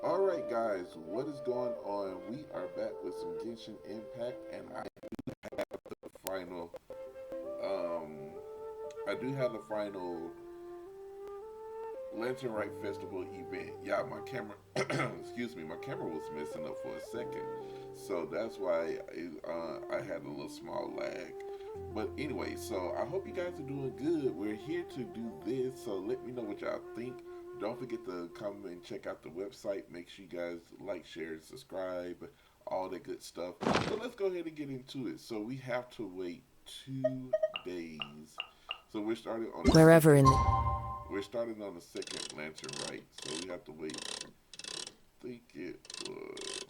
Alright guys, what is going on? We are back with some Genshin Impact and final um I do have the final Lantern Rite Festival event. Yeah, my camera excuse me, my camera was messing up for a second. So that's why I had a little small lag. But anyway, so I hope you guys are doing good. We're here to do this, so let me know what y'all think. Don't forget to come and check out the website. Make sure you guys like, share, and subscribe, all that good stuff. So let's go ahead and get into it. So we have to wait 2 days. So we're starting on we're starting on the second Lantern Rite. So we have to wait. I think it was.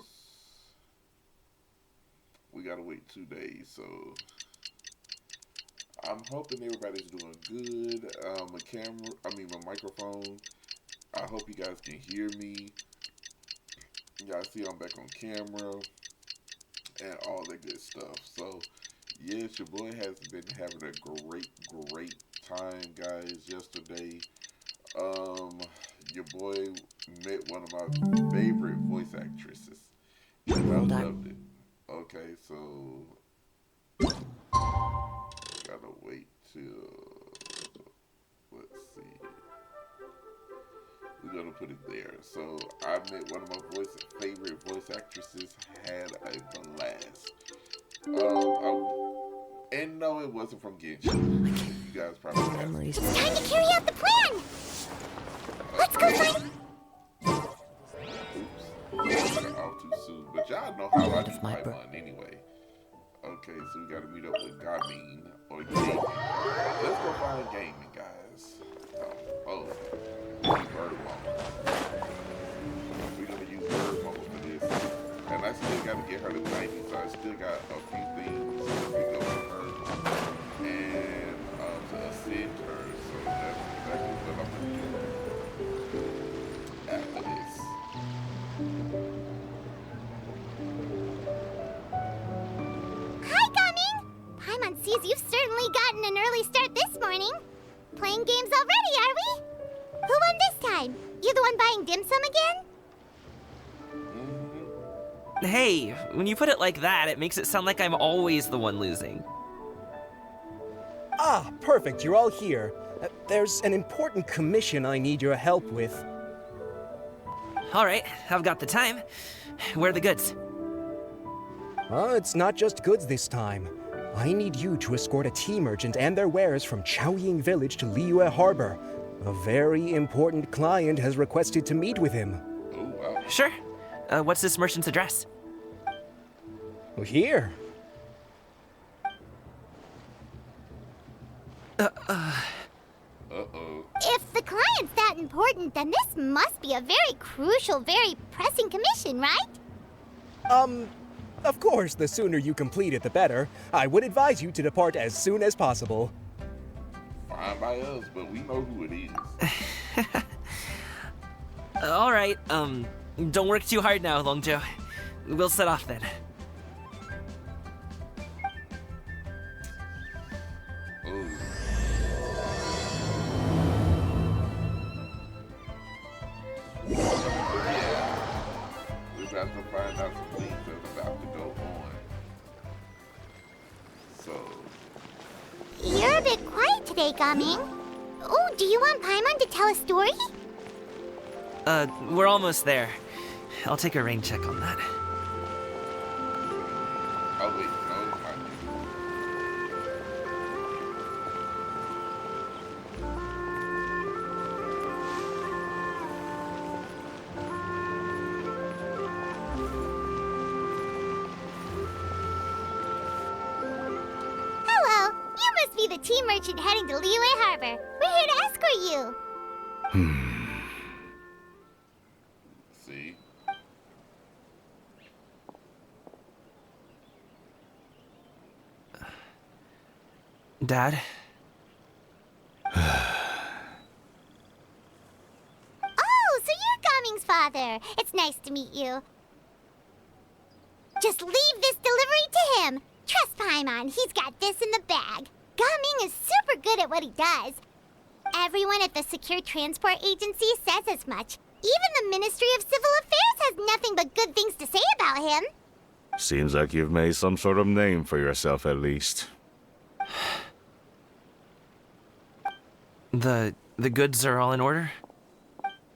We gotta wait 2 days. So I'm hoping everybody's doing good. My microphone. I hope you guys can hear me. Y'all see I'm back on camera and all that good stuff. So, yes, your boy has been having a great time, guys. Yesterday, your boy met one of my favorite voice actresses. And I loved it. Okay, so gotta wait till, let's see. We're gonna put it there. So I met one of my favorite voice actresses. Had a blast. And no, it wasn't from Genshin. You guys probably have. It's time to carry out the plan. Let's go find. Oops, all too soon. But y'all know how I do my one anyway. Okay, so we gotta meet up with Gaming or Gaming. Let's go find Gaming, guys. Bird Mama. We're gonna use Bird Mama for this. And I still gotta get her to 90, so I still got a few things to pick up with her. And to ascend her. So that's exactly what I'm gonna do after this. Hi, Gaming! Paimon sees you've certainly gotten an early start this morning. Playing games already, are we? Who won this time? You the one buying dim sum again? Hey, when you put it like that, it makes it sound like I'm always the one losing. Ah, perfect, you're all here. There's an important commission I need your help with. Alright, I've got the time. Where are the goods? It's not just goods this time. I need you to escort a tea merchant and their wares from Chaoying Village to Liyue Harbor. A very important client has requested to meet with him. Oh, wow. Sure. What's this merchant's address? Here. Uh-oh. If the client's that important, then this must be a very crucial, very pressing commission, right? Of course, the sooner you complete it, the better. I would advise you to depart as soon as possible. Fine by us, but we know who it is. Alright, don't work too hard now, Longjo. We'll set off then. Oh. Yeah. We're about to find out some things that's about to go on. So. You're a bit quiet today, Gaming. Oh, do you want Paimon to tell a story? We're almost there. I'll take a rain check on that. Oh, wait. No, I didn't. Hello, you must be the tea merchant heading to Liyue Harbor. We're here to escort you. See? Dad? Oh, so you're Gaming's father. It's nice to meet you. Just leave this delivery to him. Trust Paimon, he's got this in the bag. Gaming is super good at what he does. Everyone at the Secure Transport Agency says as much. Even the Ministry of Civil Affairs nothing but good things to say about him. Seems like you've made some sort of name for yourself at least. The goods are all in order?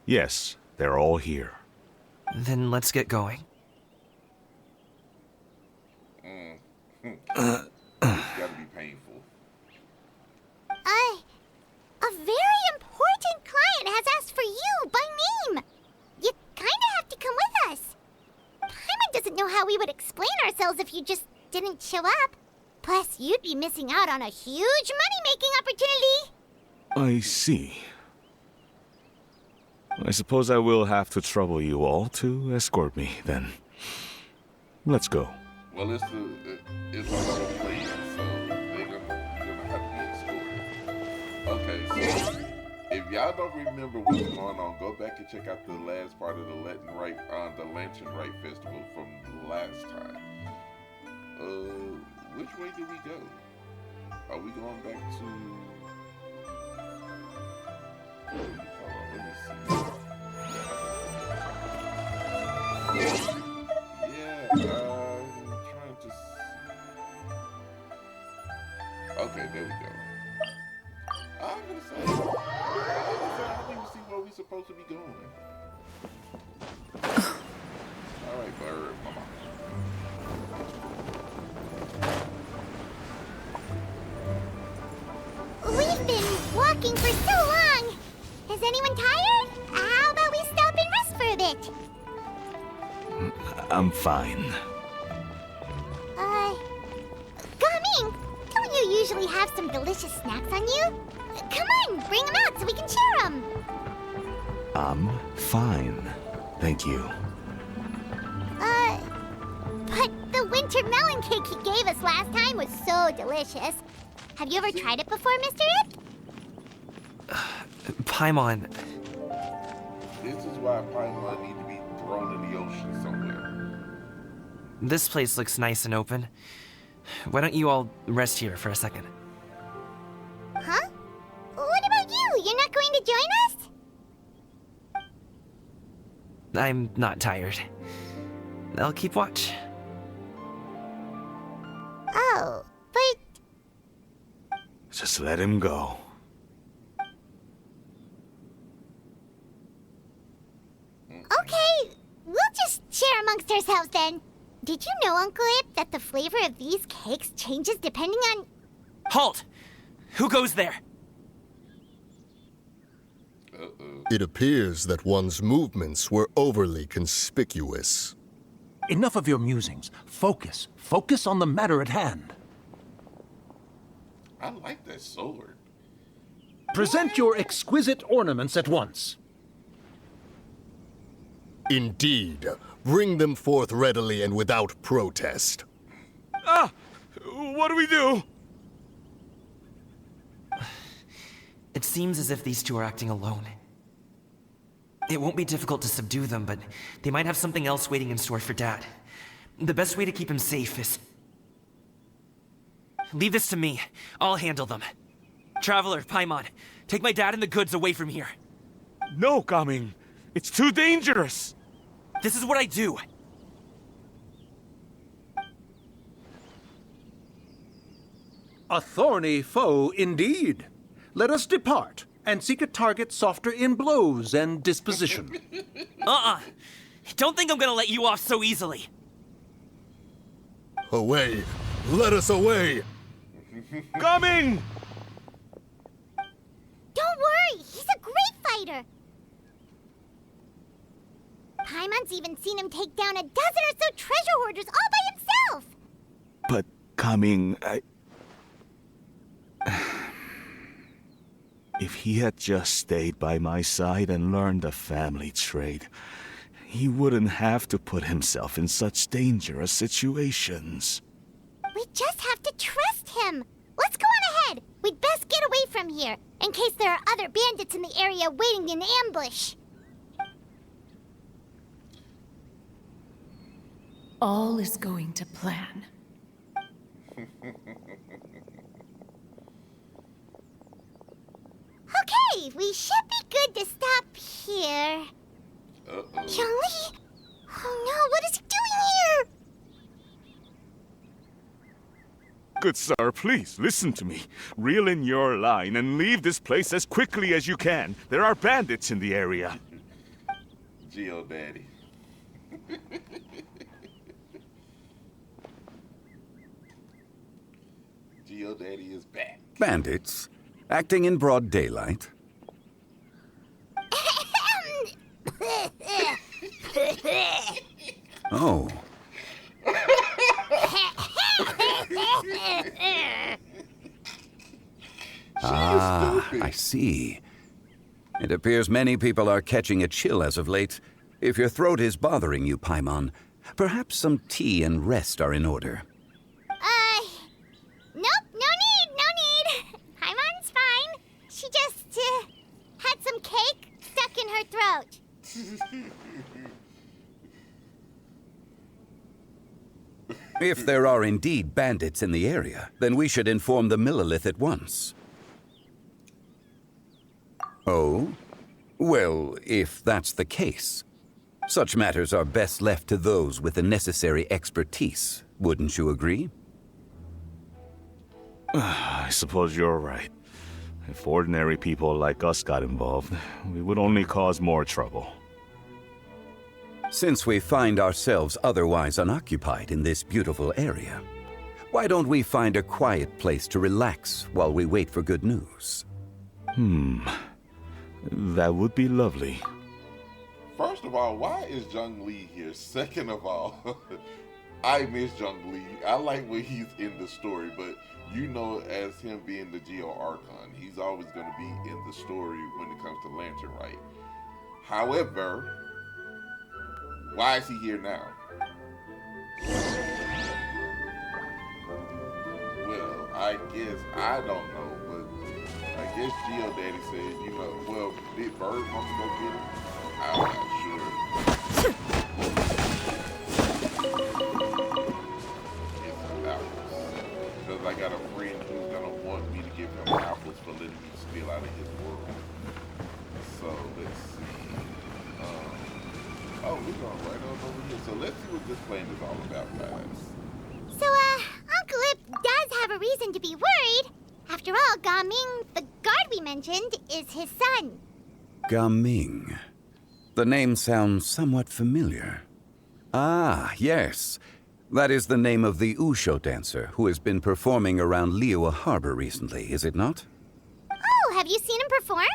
Yes, they're all here. Then let's get going. It's gotta be painful. A very important client has asked for you by name. You kinda have to come with us. Paimon doesn't know how we would explain ourselves if you just didn't show up. Plus, you'd be missing out on a huge money-making opportunity. I see. I suppose I will have to trouble you all to escort me, then. Let's go. Well, it's a lot of players, so they're gonna have to be escorted. Okay, so if y'all don't remember what's going on, go back and check out the last part of the Lantern Rite Festival from the last time. Which way do we go? Are we going back to? Hold on, let me see. Yeah, I'm trying to see. Okay, there we go. I'm gonna say, I don't even see where we're supposed to be going. Alright, bird, mama. We've been walking for so long. Is anyone tired? How about we stop and rest for a bit? I'm fine. Gaming, don't you usually have some delicious snacks on you? Come on, bring them out so we can share them. I'm fine. Thank you. But the winter melon cake he gave us last time was so delicious. Have you ever tried it before, Mr. Ip? Paimon, This is why Paimon need to be thrown in the ocean somewhere. this place looks nice and open. Why don't you all rest here for a second? Huh? What about you? You're not going to join us? I'm not tired. I'll keep watch. Oh, but Just let him go. okay, we'll just share amongst ourselves then. Did you know, Uncle Ip, that the flavor of these cakes changes depending on... Halt! Who goes there? It appears that one's movements were overly conspicuous. Enough of your musings. Focus. Focus on the matter at hand. I like that sword. Present your exquisite ornaments at once. Indeed, bring them forth readily and without protest. What do we do? It seems as if these two are acting alone. It won't be difficult to subdue them, but they might have something else waiting in store for Dad. The best way to keep him safe is... Leave this to me. I'll handle them. Traveler, Paimon, take my dad and the goods away from here. No, Gaming. It's too dangerous. This is what I do. A thorny foe indeed. Let us depart and seek a target softer in blows and disposition. Don't think I'm gonna let you off so easily. Away! Let us away! Gaming! Don't worry, he's a great fighter. Paimon's even seen him take down a dozen or so treasure hoarders all by himself. But, Gaming, If he had just stayed by my side and learned the family trade, he wouldn't have to put himself in such dangerous situations. We just have to trust him. Let's go on ahead. We'd best get away from here, in case there are other bandits in the area waiting in ambush. All is going to plan. Okay, we should be good to stop here. Youngly, Oh no, what is he doing here? Good sir, please listen to me. Reel in your line and leave this place as quickly as you can. There are bandits in the area. Geo Daddy. Geo Daddy is back. Bandits? Acting in broad daylight? Oh. I see. It appears many people are catching a chill as of late. If your throat is bothering you, Paimon, perhaps some tea and rest are in order. Nope, no need. Paimon's fine. She just, had some cake stuck in her throat. If there are indeed bandits in the area, then we should inform the Millilith at once. Oh? Well, if that's the case, such matters are best left to those with the necessary expertise, wouldn't you agree? I suppose you're right. If ordinary people like us got involved, we would only cause more trouble. Since we find ourselves otherwise unoccupied in this beautiful area, why don't we find a quiet place to relax while we wait for good news? That would be lovely. First of all, why is Jung Lee here? Second of all, I miss Jung Lee. I like when he's in the story, but you know, as him being the Geo Archon, he's always going to be in the story when it comes to Lantern Rite. However, why is he here now? Well, I guess, I don't know, but I guess Geo Daddy said, you know, well, did Bird want to go get him? I'm not sure. It's apples. Because I got a friend who's going to want me to give him apples for letting me steal out of his world. So, let's see. Oh, we're going right on over here. So let's see what this plane is all about, guys. So, Uncle Ip does have a reason to be worried. After all, Gaming, the guard we mentioned, is his son. Gaming. The name sounds somewhat familiar. Ah, yes. That is the name of the Usho dancer who has been performing around Liyue Harbor recently, is it not? Oh, have you seen him perform?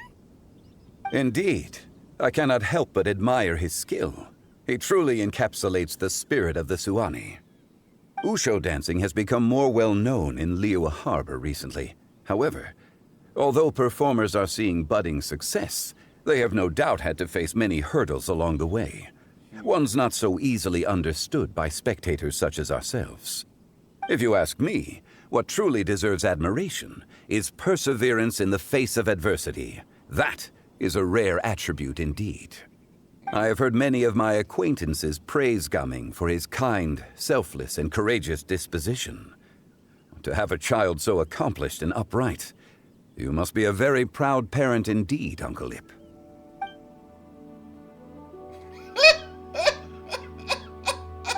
Indeed. I cannot help but admire his skill. He truly encapsulates the spirit of the Suani. Usho dancing has become more well known in Liyue Harbor recently. However, although performers are seeing budding success, they have no doubt had to face many hurdles along the way. Ones not so easily understood by spectators such as ourselves. If you ask me, what truly deserves admiration is perseverance in the face of adversity. That is a rare attribute indeed. I have heard many of my acquaintances praise Gaming for his kind, selfless, and courageous disposition. To have a child so accomplished and upright, you must be a very proud parent indeed, Uncle Ip.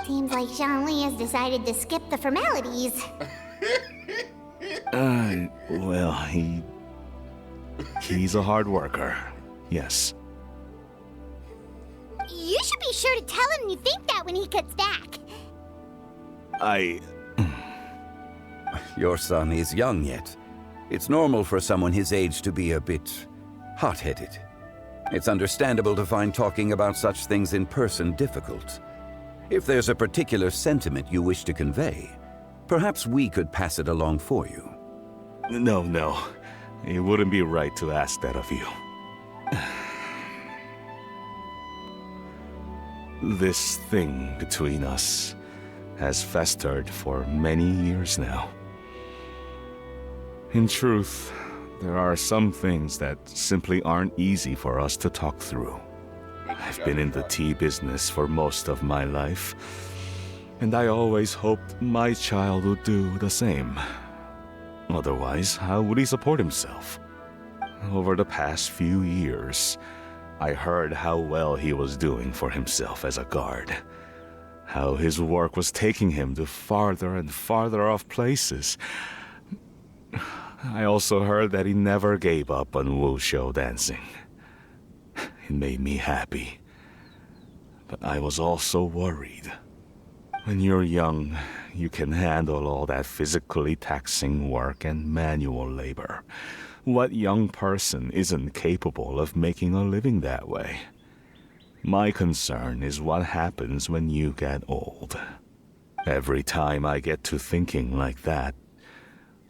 Seems like Zhongli has decided to skip the formalities. Well, he's a hard worker. Yes. You should be sure to tell him you think that when he gets back. Your son is young yet. It's normal for someone his age to be a bit hot-headed. It's understandable to find talking about such things in person difficult. If there's a particular sentiment you wish to convey, perhaps we could pass it along for you. No. It wouldn't be right to ask that of you. This thing between us has festered for many years now. In truth, there are some things that simply aren't easy for us to talk through. I've been in the tea business for most of my life, and I always hoped my child would do the same. Otherwise, how would he support himself? Over the past few years, I heard how well he was doing for himself as a guard. How his work was taking him to farther and farther off places. I also heard that he never gave up on wushu dancing. It made me happy. But I was also worried. When you're young, you can handle all that physically taxing work and manual labor. What young person isn't capable of making a living that way? My concern is what happens when you get old. Every time I get to thinking like that,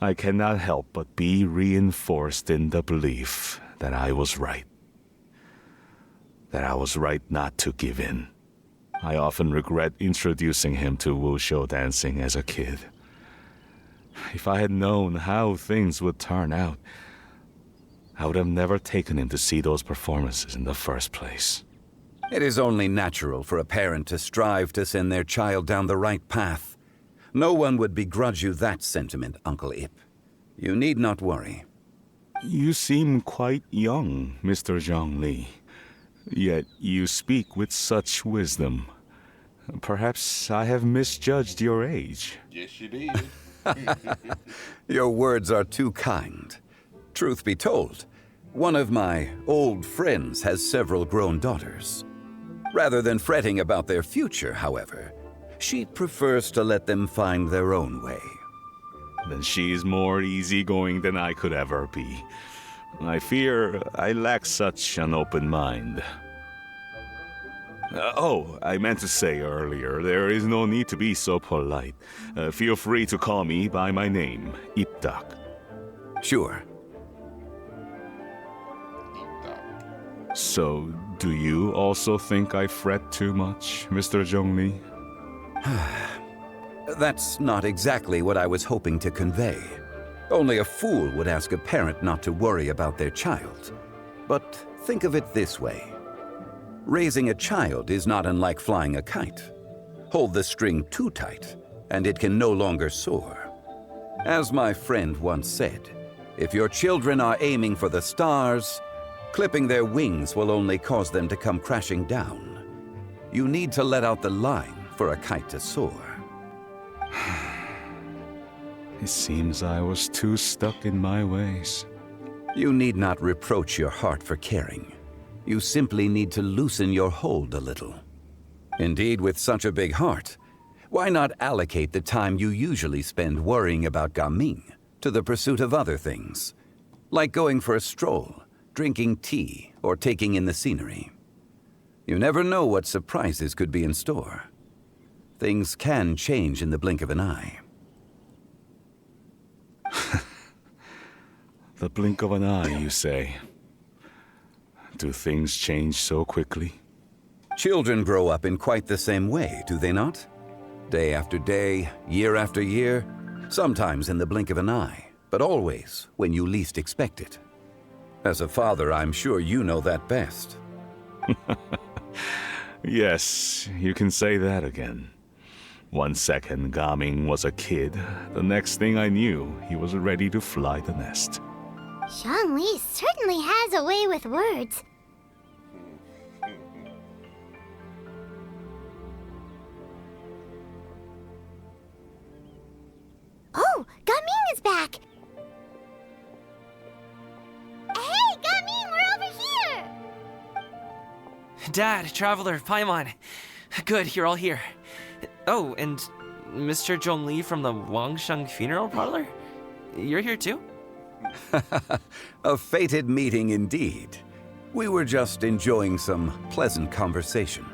I cannot help but be reinforced in the belief that I was right. That I was right not to give in. I often regret introducing him to wushu dancing as a kid. If I had known how things would turn out, I would have never taken him to see those performances in the first place. It is only natural for a parent to strive to send their child down the right path. No one would begrudge you that sentiment, Uncle Ip. You need not worry. You seem quite young, Mr. Zhongli. Yet you speak with such wisdom. Perhaps I have misjudged your age. Yes, you did. Your words are too kind. Truth be told, one of my old friends has several grown daughters. Rather than fretting about their future, however, she prefers to let them find their own way. Then she's more easygoing than I could ever be. I fear I lack such an open mind. I meant to say earlier, there is no need to be so polite. Feel free to call me by my name, Ipdak. Sure. So, do you also think I fret too much, Mr. Zhongli? That's not exactly what I was hoping to convey. Only a fool would ask a parent not to worry about their child. But think of it this way. Raising a child is not unlike flying a kite. Hold the string too tight, and it can no longer soar. As my friend once said, if your children are aiming for the stars, clipping their wings will only cause them to come crashing down. You need to let out the line for a kite to soar. It seems I was too stuck in my ways. You need not reproach your heart for caring. You simply need to loosen your hold a little. Indeed, with such a big heart, why not allocate the time you usually spend worrying about Gaming to the pursuit of other things, like going for a stroll, drinking tea, or taking in the scenery? You never know what surprises could be in store. Things can change in the blink of an eye. The blink of an eye, you say? Do things change so quickly? Children grow up in quite the same way, do they not? Day after day, year after year, sometimes in the blink of an eye, but always when you least expect it. As a father, I'm sure you know that best. Yes, you can say that again. 1 second, Gaming was a kid. The next thing I knew, he was ready to fly the nest. Zhongli certainly has a way with words. Oh, Gaming is back! Hey, Gaming, we're over here! Dad, Traveler, Paimon. Good, you're all here. Oh, and Mr. Zhongli from the Wangsheng Funeral Parlor? You're here too? A fated meeting indeed. We were just enjoying some pleasant conversation.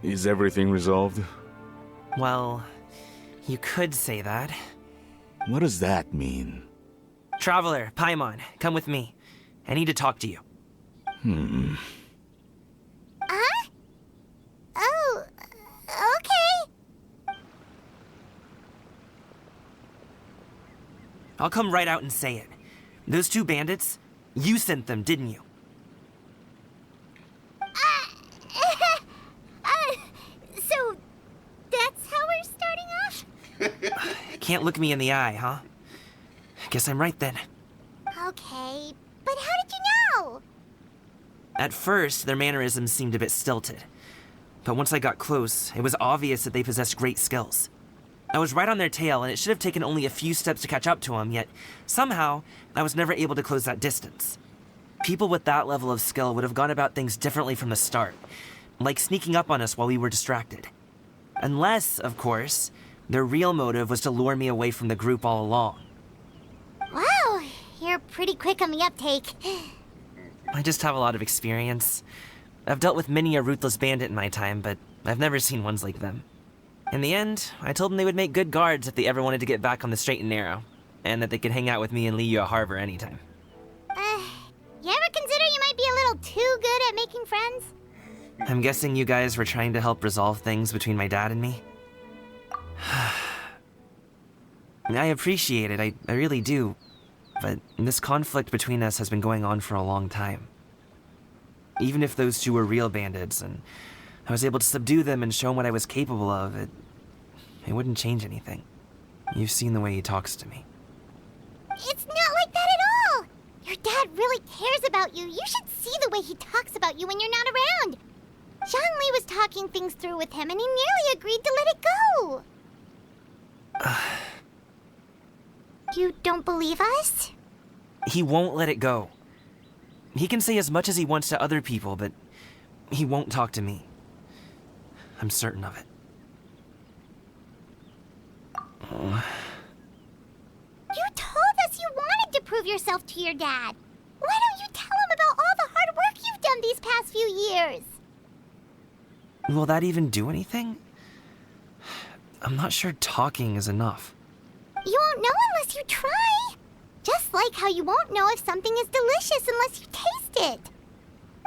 Is everything resolved? Well, you could say that. What does that mean? Traveler, Paimon, come with me. I need to talk to you. Huh? Oh, okay. I'll come right out and say it. Those two bandits, you sent them, didn't you? So that's how we're starting off? Can't look me in the eye, huh? Guess I'm right then. Okay, but how did you know? At first, their mannerisms seemed a bit stilted. But once I got close, it was obvious that they possessed great skills. I was right on their tail, and it should have taken only a few steps to catch up to them, yet somehow, I was never able to close that distance. People with that level of skill would have gone about things differently from the start, like sneaking up on us while we were distracted. Unless, of course, their real motive was to lure me away from the group all along. Wow, you're pretty quick on the uptake. I just have a lot of experience. I've dealt with many a ruthless bandit in my time, but I've never seen ones like them. In the end, I told them they would make good guards if they ever wanted to get back on the straight and narrow, and that they could hang out with me in Liyue Harbor anytime. You ever consider you might be a little too good at making friends? I'm guessing you guys were trying to help resolve things between my dad and me? I appreciate it, I really do. But this conflict between us has been going on for a long time. Even if those two were real bandits, and I was able to subdue them and show them what I was capable of, it wouldn't change anything. You've seen the way he talks to me. It's not like that at all! Your dad really cares about you. You should see the way he talks about you when you're not around. Zhongli was talking things through with him, and he nearly agreed to let it go. You don't believe us? He won't let it go. He can say as much as he wants to other people, but he won't talk to me. I'm certain of it. You told us you wanted to prove yourself to your dad. Why don't you tell him about all the hard work you've done these past few years? Will that even do anything? I'm not sure talking is enough. You won't know unless you try. Just like how you won't know if something is delicious unless you taste it.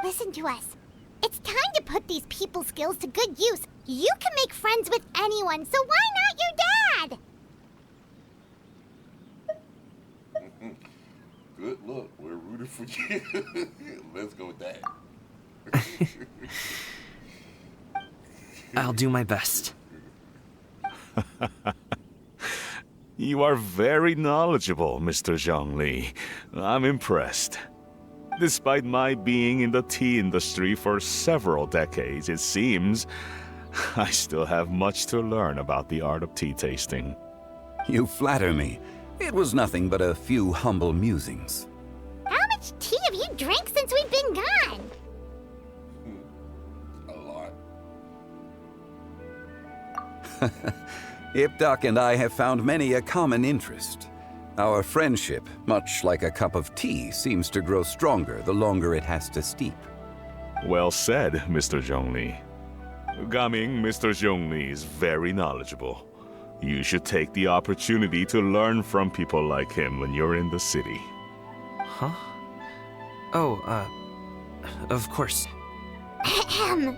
Listen to us. It's time to put these people skills to good use. You can make friends with anyone, so why not your dad? Good luck. We're rooting for you. Let's go with that. I'll do my best. You are very knowledgeable, Mr. Zhongli. I'm impressed. Despite my being in the tea industry for several decades, it seems I still have much to learn about the art of tea tasting. You flatter me. It was nothing but a few humble musings. How much tea have you drank since we've been gone? A lot. Ipdak and I have found many a common interest. Our friendship, much like a cup of tea, seems to grow stronger the longer it has to steep. Well said, Mr. Zhongli. Gaming, Mr. Zhongli is very knowledgeable. You should take the opportunity to learn from people like him when you're in the city. Huh? Oh, of course. Ahem.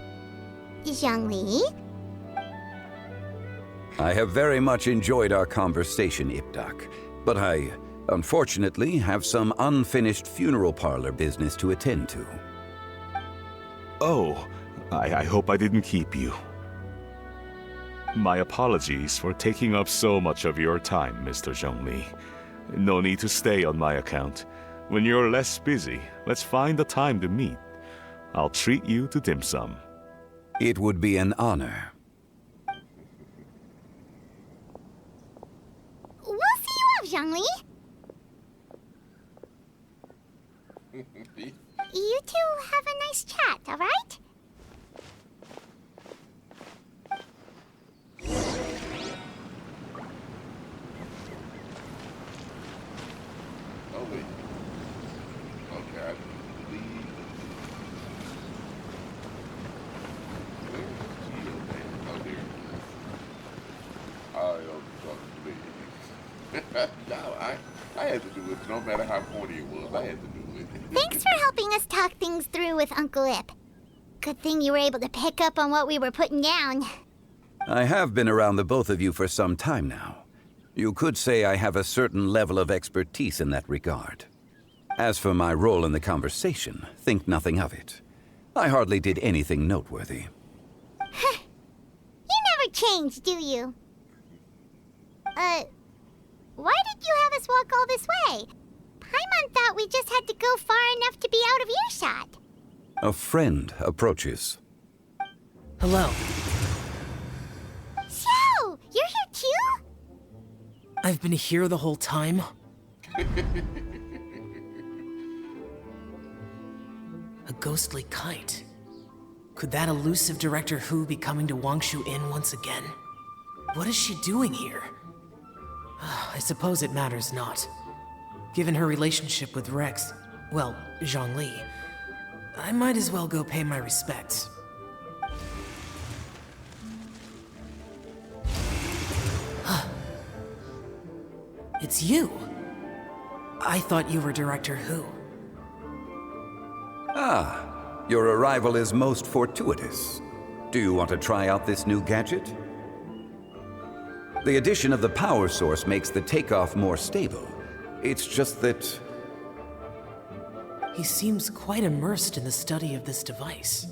Zhongli? I have very much enjoyed our conversation, Ipdak, but I, unfortunately, have some unfinished funeral parlor business to attend to. Oh, I hope I didn't keep you. My apologies for taking up so much of your time, Mr. Zhongli. No need to stay on my account. When you're less busy, let's find a time to meet. I'll treat you to dim sum. It would be an honor. We'll see you off, Zhongli. You two have a nice chat, all right? Oh, wait. Okay, I believe. Where's Geo, man? Oh, there it is. No, I had to do it no matter how corny it was. I had to do it. Thanks for helping us talk things through with Uncle Ip. Good thing you were able to pick up on what we were putting down. I have been around the both of you for some time now. You could say I have a certain level of expertise in that regard. As for my role in the conversation, think nothing of it. I hardly did anything noteworthy. You never change, do you? Why did you have us walk all this way? Paimon thought we just had to go far enough to be out of earshot. A friend approaches. Hello. Xiao, you're here too? I've been here the whole time. A ghostly kite. Could that elusive Director Hu be coming to Wangshu Inn once again? What is she doing here? I suppose it matters not. Given her relationship with Rex, well, Zhongli, I might as well go pay my respects. It's you. I thought you were Director Hu. Ah, your arrival is most fortuitous. Do you want to try out this new gadget? The addition of the power source makes the takeoff more stable. It's just that... He seems quite immersed in the study of this device.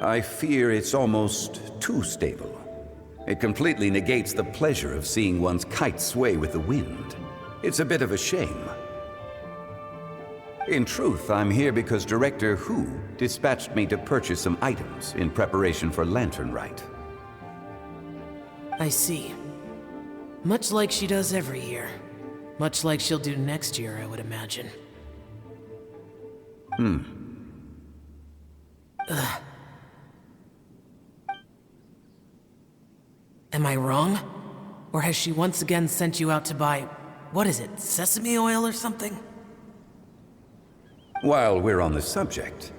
I fear it's almost too stable. It completely negates the pleasure of seeing one's kite sway with the wind. It's a bit of a shame. In truth, I'm here because Director Hu dispatched me to purchase some items in preparation for Lantern Rite. I see. Much like she does every year. Much like she'll do next year, I would imagine. Am I wrong? Or has she once again sent you out to buy, what is it, sesame oil or something? While we're on the subject,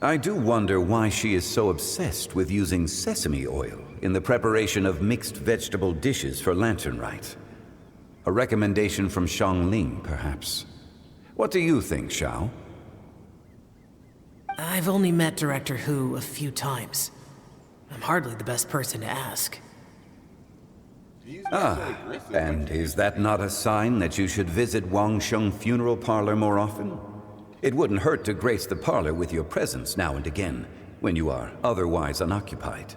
I do wonder why she is so obsessed with using sesame oil in the preparation of mixed vegetable dishes for Lantern Rite. A recommendation from Xiangling, perhaps. What do you think, Xiao? I've only met Director Hu a few times. I'm hardly the best person to ask. And is that not a sign that you should visit Wangsheng Funeral Parlor more often? It wouldn't hurt to grace the parlor with your presence now and again, when you are otherwise unoccupied.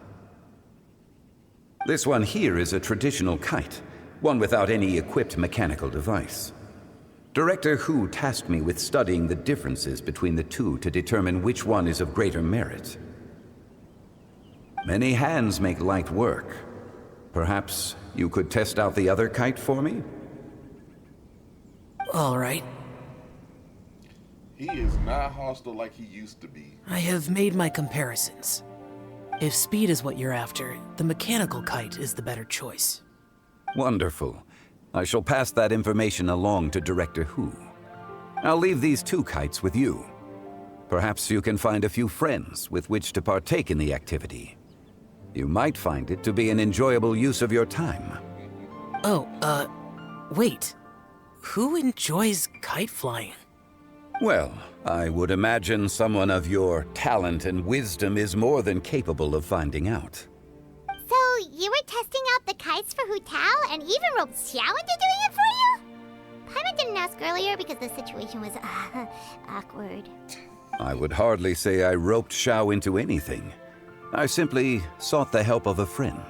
This one here is a traditional kite, one without any equipped mechanical device. Director Hu tasked me with studying the differences between the two to determine which one is of greater merit. Many hands make light work. Perhaps you could test out the other kite for me? All right. He is not hostile like he used to be. I have made my comparisons. If speed is what you're after, the mechanical kite is the better choice. Wonderful. I shall pass that information along to Director Hu. I'll leave these two kites with you. Perhaps you can find a few friends with which to partake in the activity. You might find it to be an enjoyable use of your time. Oh, wait. Who enjoys kite flying? Well, I would imagine someone of your talent and wisdom is more than capable of finding out. So, you were testing out the kites for Hu Tao and even roped Xiao into doing it for you? Paimon didn't ask earlier because the situation was, awkward. I would hardly say I roped Xiao into anything. I simply sought the help of a friend.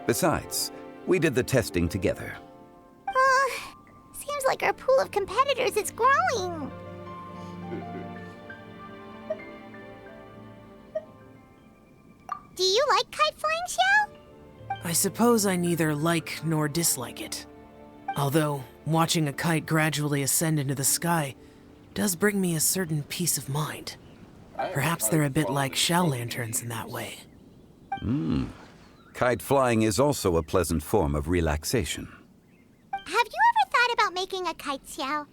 Besides, we did the testing together. Seems like our pool of competitors is growing. Do you like kite flying, Xiao? I suppose I neither like nor dislike it. Although, watching a kite gradually ascend into the sky does bring me a certain peace of mind. Perhaps they're a bit like shell lanterns in that way. Kite flying is also a pleasant form of relaxation. Have you ever thought about making a kite, Xiao?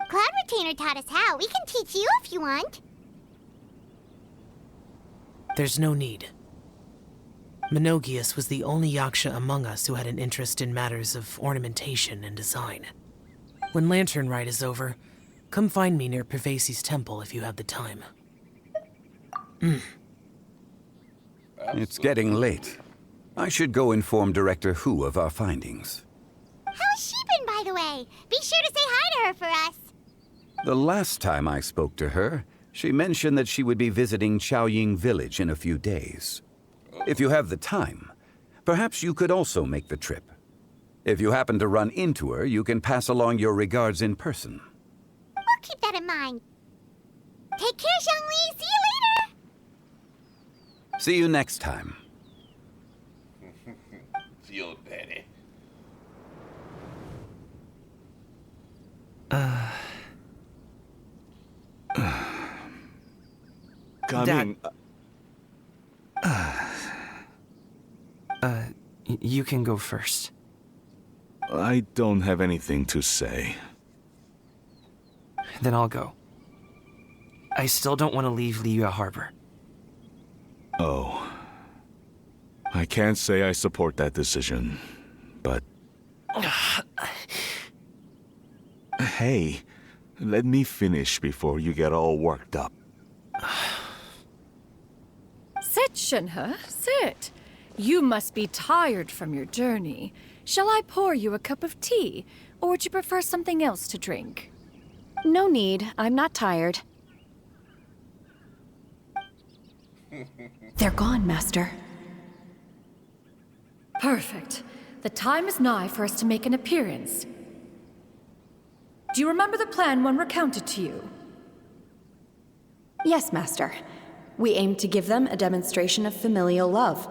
Cloud Retainer taught us how. We can teach you if you want. There's no need. Menogius was the only Yaksha among us who had an interest in matters of ornamentation and design. When Lantern Rite is over, come find me near Pervasi's temple if you have the time. It's getting late. I should go inform Director Hu of our findings. How's she been, by the way? Be sure to say hi to her for us. The last time I spoke to her, she mentioned that she would be visiting Chaoying Village in a few days. If you have the time, perhaps you could also make the trip. If you happen to run into her, you can pass along your regards in person. We'll keep that in mind. Take care, Zhongli. See you later. See you next time. Your daddy. Coming. You can go first. I don't have anything to say. Then I'll go. I still don't want to leave Liyue Harbor. Oh. I can't say I support that decision, but... Hey, let me finish before you get all worked up. Sit, Shenhe, sit. You must be tired from your journey. Shall I pour you a cup of tea, or would you prefer something else to drink? No need. I'm not tired. They're gone, Master. Perfect. The time is nigh for us to make an appearance. Do you remember the plan when recounted to you? Yes, Master. We aim to give them a demonstration of familial love.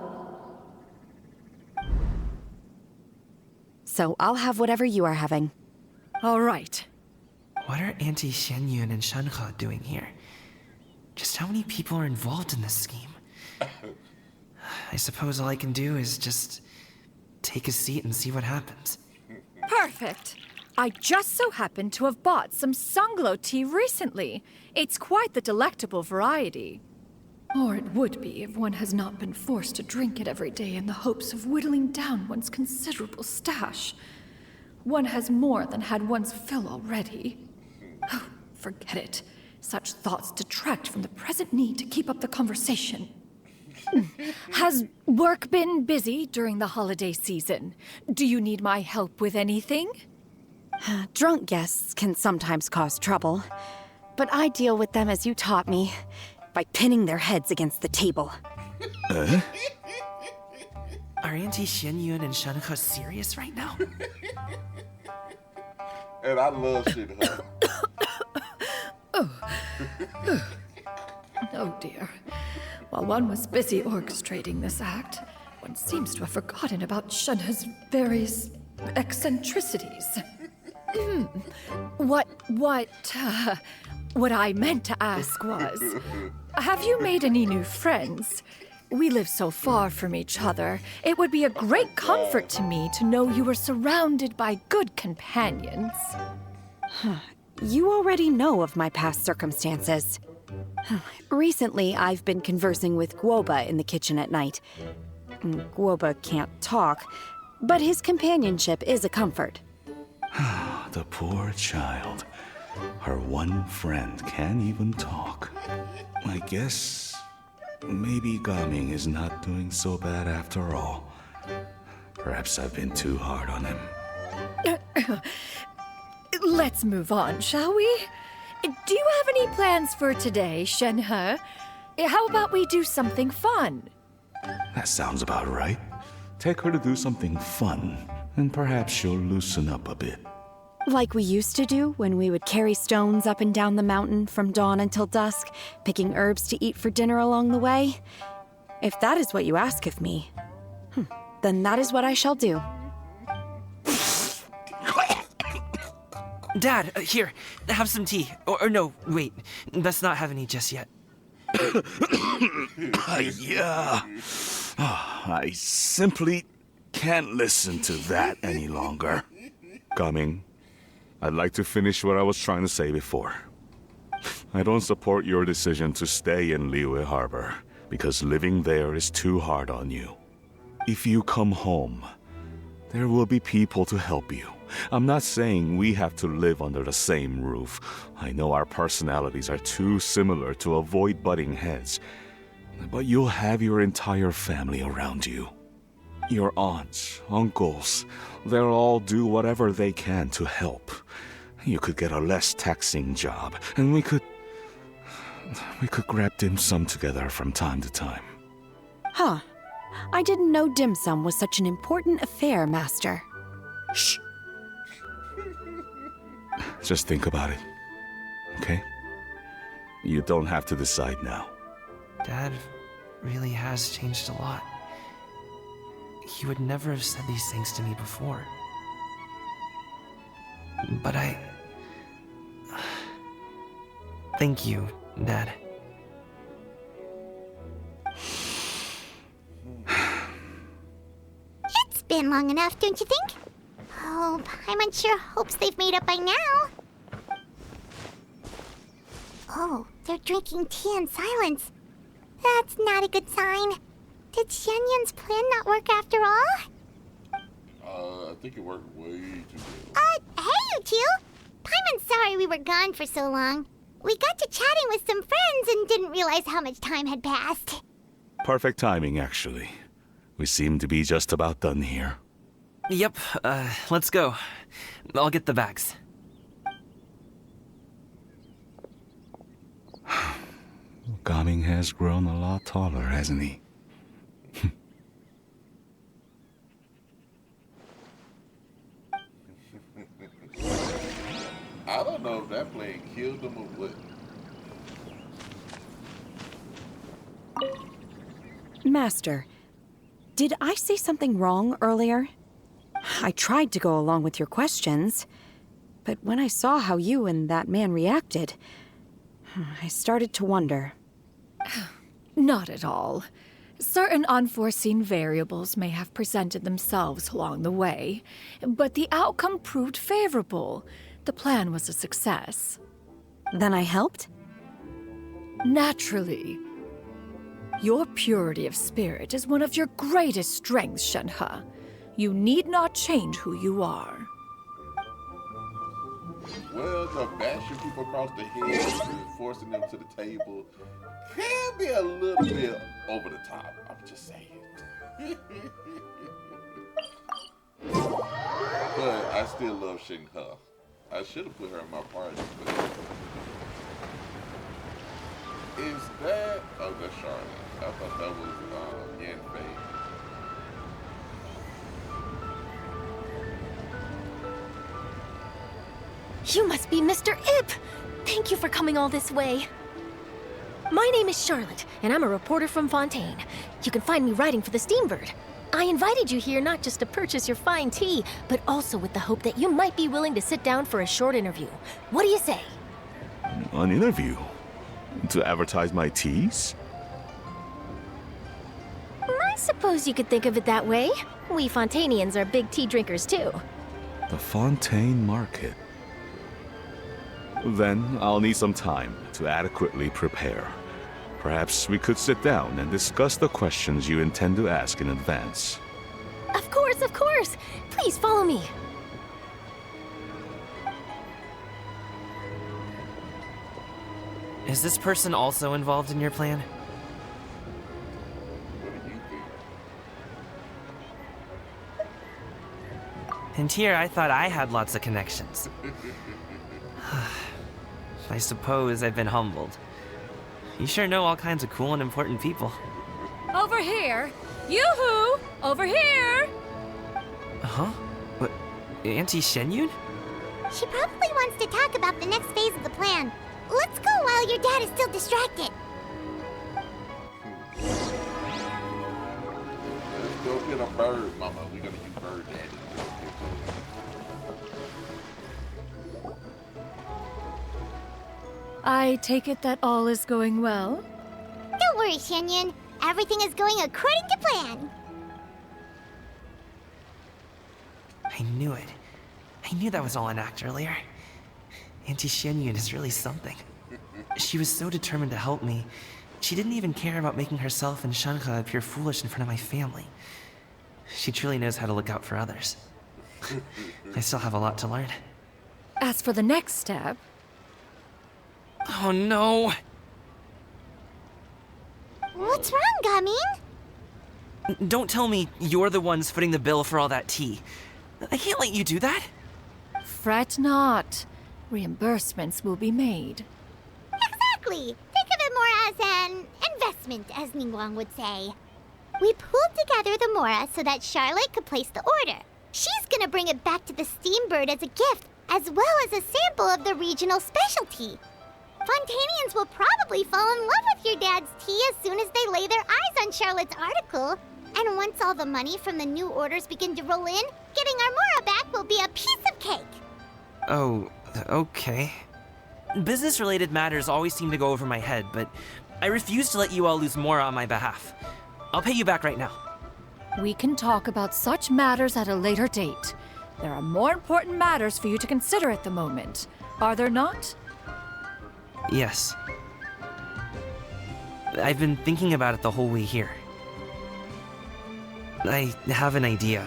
So I'll have whatever you are having. All right. What are Auntie Xianyun and Shenhe doing here? Just how many people are involved in this scheme? I suppose all I can do is just take a seat and see what happens. Perfect. I just so happen to have bought some Sunglow tea recently. It's quite the delectable variety. Or it would be if one has not been forced to drink it every day in the hopes of whittling down one's considerable stash. One has more than had one's fill already. Oh, forget it. Such thoughts detract from the present need to keep up the conversation. Has work been busy during the holiday season? Do you need my help with anything? Drunk guests can sometimes cause trouble, but I deal with them as you taught me, by pinning their heads against the table. Are Auntie Xianyun and Shenhe serious right now? And I love Shenhe. Oh dear. While one was busy orchestrating this act, one seems to have forgotten about Shenhe's various eccentricities. What I meant to ask was, have you made any new friends? We live so far from each other. It would be a great comfort to me to know you were surrounded by good companions. You already know of my past circumstances. Recently, I've been conversing with Guoba in the kitchen at night. Guoba can't talk, but his companionship is a comfort. The poor child. Her one friend can't even talk. I guess maybe Gaming is not doing so bad after all. Perhaps I've been too hard on him. Let's move on, shall we? Do you have any plans for today, Shenhe? How about we do something fun? That sounds about right. Take her to do something fun, and perhaps she'll loosen up a bit. Like we used to do when we would carry stones up and down the mountain from dawn until dusk, picking herbs to eat for dinner along the way? If that is what you ask of me, then that is what I shall do. Dad, here, have some tea. Or no, wait, let's not have any just yet. Yeah. I simply can't listen to that any longer. Coming. I'd like to finish what I was trying to say before. I don't support your decision to stay in Liyue Harbor, because living there is too hard on you. If you come home, there will be people to help you. I'm not saying we have to live under the same roof. I know our personalities are too similar to avoid butting heads. But you'll have your entire family around you. Your aunts, uncles, they'll all do whatever they can to help. You could get a less taxing job, and we could grab dim sum together from time to time. Huh. I didn't know dim sum was such an important affair, Master. Shh. Just think about it, okay? You don't have to decide now. Dad really has changed a lot. He would never have said these things to me before. But thank you, Dad. It's been long enough, don't you think? Oh, Paimon sure hopes they've made up by now. Oh, they're drinking tea in silence. That's not a good sign. Did Xianyun's plan not work after all? I think it worked way too well. Hey, you two! Paimon's sorry we were gone for so long. We got to chatting with some friends and didn't realize how much time had passed. Perfect timing, actually. We seem to be just about done here. Yep, let's go. I'll get the bags. Gaming has grown a lot taller, hasn't he? I don't know if that plane killed him or what. Master, did I say something wrong earlier? I tried to go along with your questions, but when I saw how you and that man reacted, I started to wonder. Not at all. Certain unforeseen variables may have presented themselves along the way, but the outcome proved favorable. The plan was a success. Then I helped? Naturally. Your purity of spirit is one of your greatest strengths, Shenhe. You need not change who you are. Well, the bashing people across the head and forcing them to the table can be a little bit over the top. I'm just saying. But I still love Shenhe. I should have put her in my party, but is that? Oh, that's Charlotte. I thought that was Yanfei. You must be Mr. Ip! Thank you for coming all this way. My name is Charlotte, and I'm a reporter from Fontaine. You can find me writing for the Steambird. I invited you here not just to purchase your fine tea, but also with the hope that you might be willing to sit down for a short interview. What do you say? An interview? To advertise my teas? I suppose you could think of it that way. We Fontainians are big tea drinkers, too. The Fontaine Market. Then I'll need some time to adequately prepare. Perhaps we could sit down and discuss the questions you intend to ask in advance. Of course, of course! Please follow me. Is this person also involved in your plan? What do you think? And here I thought I had lots of connections. I suppose I've been humbled. You sure know all kinds of cool and important people. Over here! Yoo-hoo! Over here! Huh? What? Auntie Shenyun? She probably wants to talk about the next phase of the plan. Let's go while your dad is still distracted. Let's go get a bird, Mama. We're gonna use bird daddy. I take it that all is going well? Don't worry, Shenyun. Everything is going according to plan. I knew it. I knew that was all an act earlier. Auntie Shenyun is really something. She was so determined to help me. She didn't even care about making herself and Shenhe appear foolish in front of my family. She truly knows how to look out for others. I still have a lot to learn. As for the next step... Oh no! What's wrong, Gaming? Don't tell me you're the ones footing the bill for all that tea. I can't let you do that. Fret not. Reimbursements will be made. Exactly. Think of it more as an investment, as Ningguang would say. We pooled together the Mora so that Charlotte could place the order. She's gonna bring it back to the Steambird as a gift, as well as a sample of the regional specialty. Fontanians will probably fall in love with your dad's tea as soon as they lay their eyes on Charlotte's article. And once all the money from the new orders begin to roll in, getting our Mora back will be a piece of cake. Oh, okay. Business-related matters always seem to go over my head, but I refuse to let you all lose more on my behalf. I'll pay you back right now. We can talk about such matters at a later date. There are more important matters for you to consider at the moment, are there not? Yes. I've been thinking about it the whole way here. I have an idea,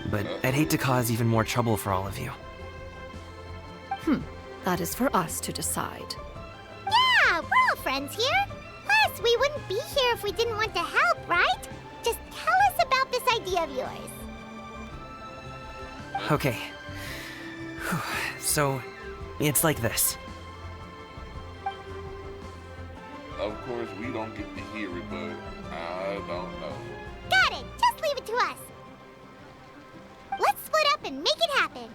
but I'd hate to cause even more trouble for all of you. That is for us to decide. Yeah, we're all friends here. Plus, we wouldn't be here if we didn't want to help, right? Just tell us about this idea of yours. Okay. So, it's like this. Of course, we don't get to hear it, but I don't know. Got it. Just leave it to us. Let's split up and make it happen.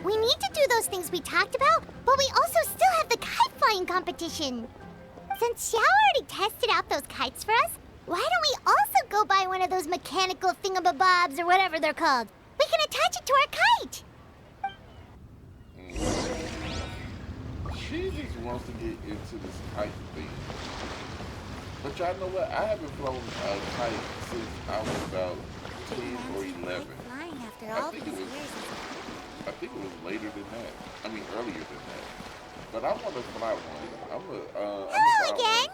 We need to do those things we talked about, but we also still have the kite flying competition. Since Xiao already tested out those kites for us, why don't we also go buy one of those mechanical thingamabobs or whatever they're called? We can attach it to our kite. She just wants to get into this kite thing. But y'all know what? I haven't flown a kite since I was about 10 or 11. I think it was later than that. I mean, earlier than that. But I want to fly one. Hello again.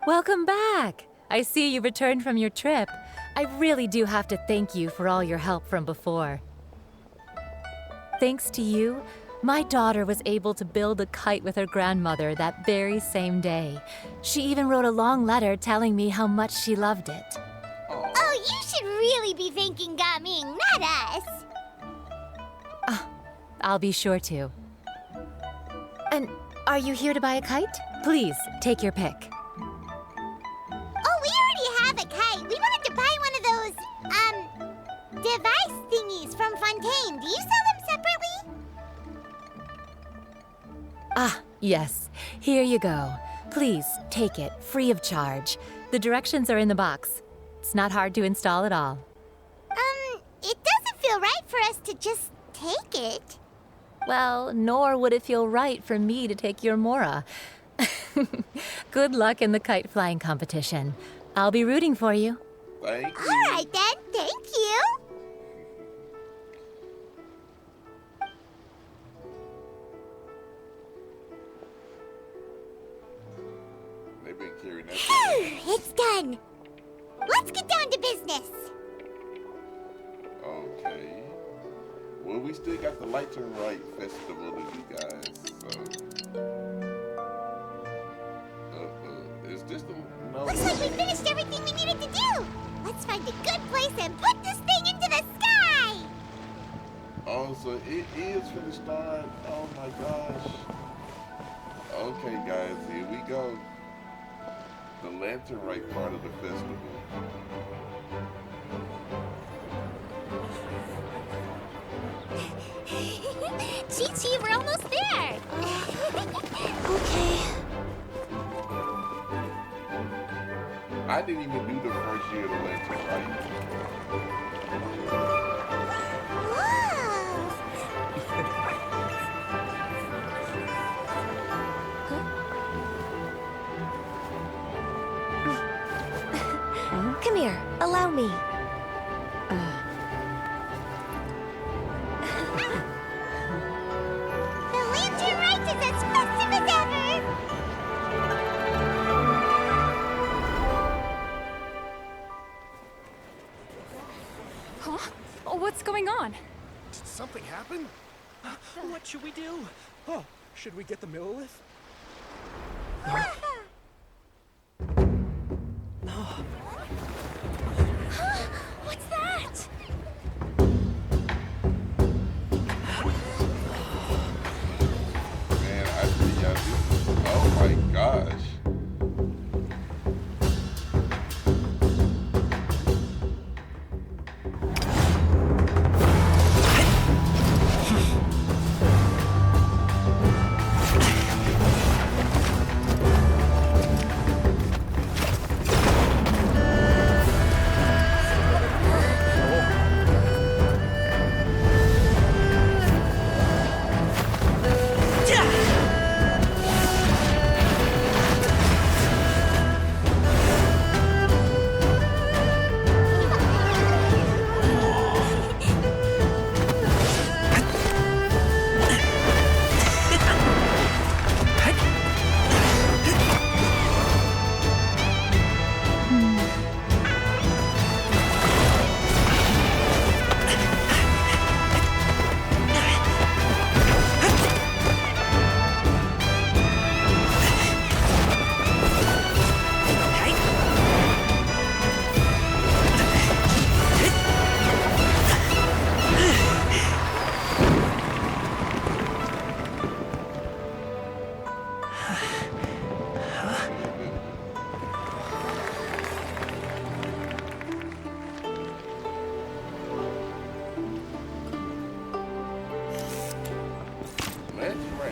Welcome back. I see you returned from your trip. I really do have to thank you for all your help from before. Thanks to you, my daughter was able to build a kite with her grandmother that very same day. She even wrote a long letter telling me how much she loved it. Oh, you should really be thanking Gaming, not us. I'll be sure to. And are you here to buy a kite? Please, take your pick. Oh, we already have a kite. We wanted to buy one of those, device thingies from Fontaine. Do you sell them separately? Yes. Here you go. Please, take it, free of charge. The directions are in the box. It's not hard to install at all. It doesn't feel right for us to just take it. Well, nor would it feel right for me to take your Mora. Good luck in the kite flying competition. I'll be rooting for you. Thank you. All right, then. Thank you. They've been carrying that. It's done. Let's get down to business. Okay. Well, we still got the Light and Rite festival to do, guys. So. Is this the no? Looks like we finished everything we needed to do. Let's find a good place and put this thing into the sky. Oh, so it is for the start. Oh my gosh. Okay, guys, here we go. The Lantern Rite part of the festival. Chi-Chi, we're almost there. Okay. I didn't even do the first year of the Lantern Rite. Come here, allow me. The Lantern Rite is as festive as ever. Huh? Oh, what's going on? Did something happen? What should we do? Oh, should we get the Millilith? What's that? Man, I tell y'all, this is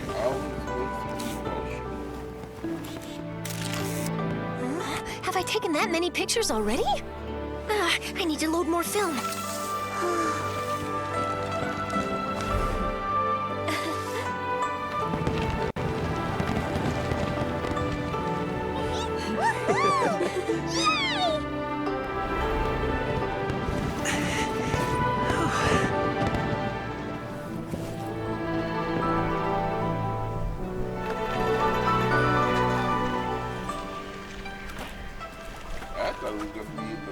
always makes me emotional. Have I taken that many pictures already? I need to load more film. I thought it was gonna be in the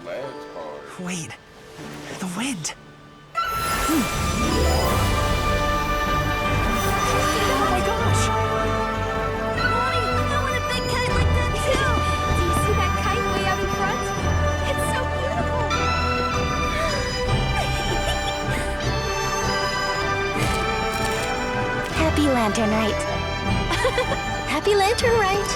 last part. Wait, the wind. Oh my gosh! Mommy, I want a big kite like that too! Do you see that kite way out in front? It's so beautiful! Happy Lantern Rite. Happy Lantern Rite.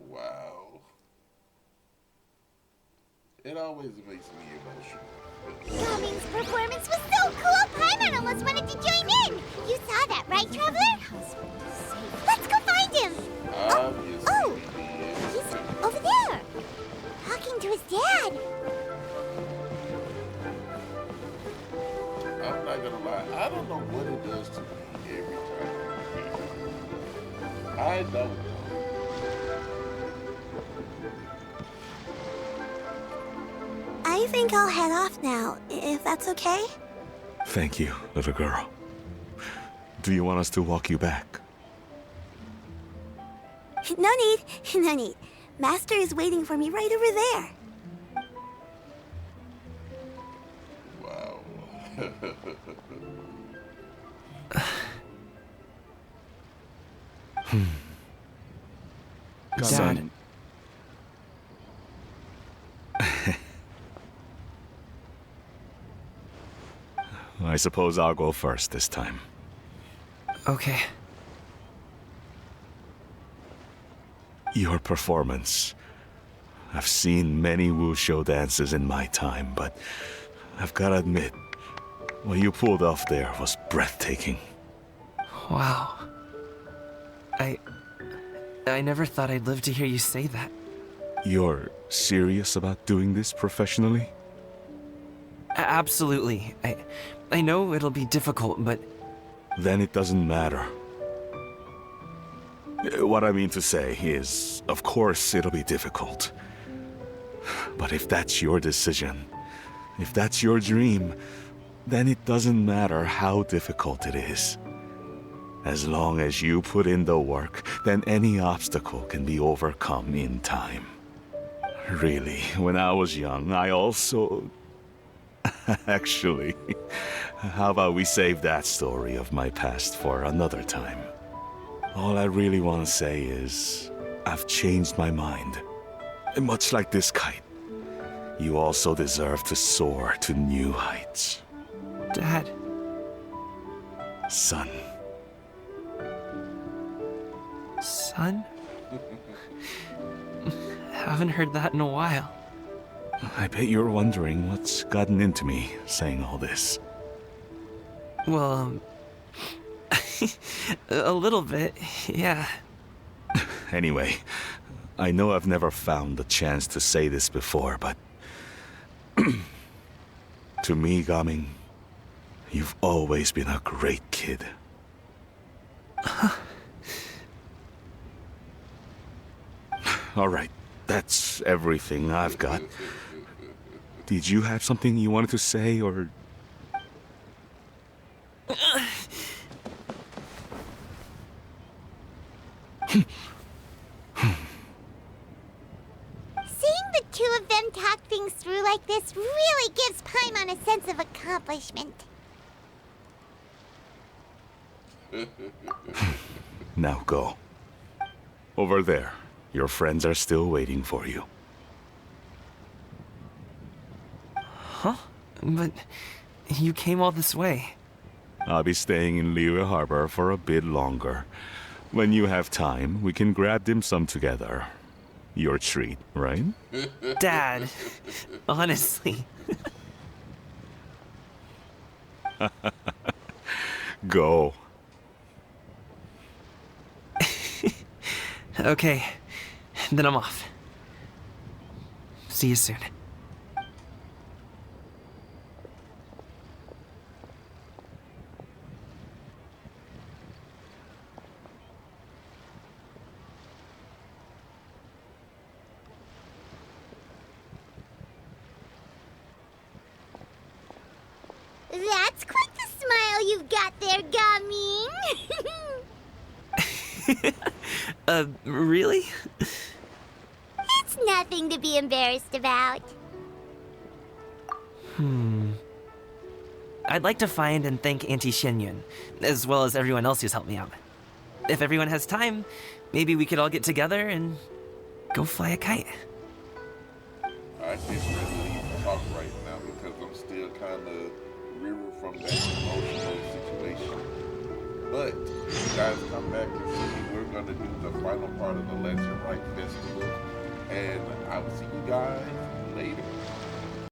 Wow. It always makes me emotional. Gaming's performance was so cool, Paimon almost wanted to join in! You saw that, right, Traveler? Let's go find him! Obviously, Oh, he did. he's over there! Talking to his dad! I'm not gonna lie, I don't know what it does to me every time. I don't know. I think I'll head off now, if that's okay? Thank you, little girl. Do you want us to walk you back? No need, no need. Master is waiting for me right over there. Wow. Dad. I suppose I'll go first this time. Okay. Your performance. I've seen many wushou dances in my time, but I've gotta admit, what you pulled off there was breathtaking. Wow. I never thought I'd live to hear you say that. You're serious about doing this professionally? Absolutely. I know it'll be difficult, but Then it doesn't matter. What I mean to say is, of course it'll be difficult. But if that's your decision, if that's your dream, then it doesn't matter how difficult it is. As long as you put in the work, then any obstacle can be overcome in time. Really, when I was young, I also... Actually, how about we save that story of my past for another time? All I really want to say is, I've changed my mind. And much like this kite, you also deserve to soar to new heights. Dad. Son. Son? Haven't heard that in a while. I bet you're wondering what's gotten into me saying all this. Well, a little bit, yeah. Anyway, I know I've never found the chance to say this before, but... to me, Gaming, you've always been a great kid. All right, that's everything I've got. Did you have something you wanted to say, or... Seeing the two of them talk things through like this really gives Paimon a sense of accomplishment. Now go. Over there. Your friends are still waiting for you. Huh? But you came all this way. I'll be staying in Liyue Harbor for a bit longer. When you have time, we can grab dim sum together. Your treat, right? Dad, honestly. Go. Okay, then I'm off. See you soon. That's quite the smile you've got there, Gaming. Really? It's nothing to be embarrassed about. I'd like to find and thank Auntie Xinyun, as well as everyone else who's helped me out. If everyone has time, maybe we could all get together and go fly a kite. I can't really talk right now because I'm still kind of rearing from that emotional situation. But you guys come back and see me. We're going to do the final part of the Legend Rite Festival. And I will see you guys later.